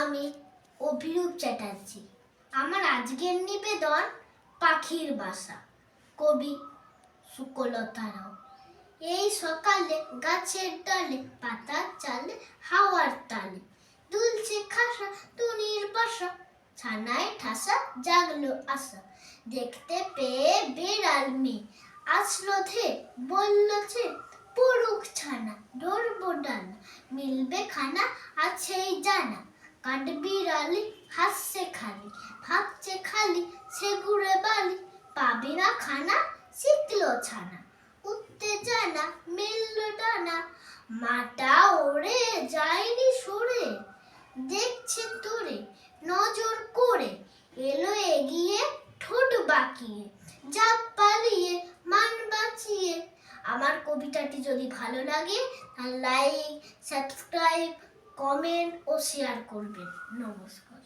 আমি অভিরূপ চ্যাটার্জি। আমার আজকের নিবেদন পাখির বাসা, কবি সুকলতা রাও। এই সকালে গাছের ডালে, পাতার চালে, হাওয়ার তালে দুলছে খাসা টুনির বাসা, ছানায় ঠাসা জাগলো আশা। দেখতে পেয়ে বেড়াল মেয়ে আসলো ধে, বলল যে পড়ুক ছানা, ধরবো ডানা, মিলবে খানা আছেই জানা। কাঠবিড়ালি হাসছে খালি, ভাবছে খালি সে ঘুরে বালি, পাবে না খানা শিখলো ছানা, উঠতে জানা মিলল ডানা। মাটা ওড়ে যায়নি সরে, দেখছে তোরে নজর করে, এলো এগিয়ে ঠোঁট বাঁকিয়ে, জাপ পালিয়ে মান বাঁচিয়ে। আমার কবিতাটি যদি ভালো লাগে তাহলে লাইক, সাবস্ক্রাইব, কমেন্ট ও শেয়ার করবেন। নমস্কার।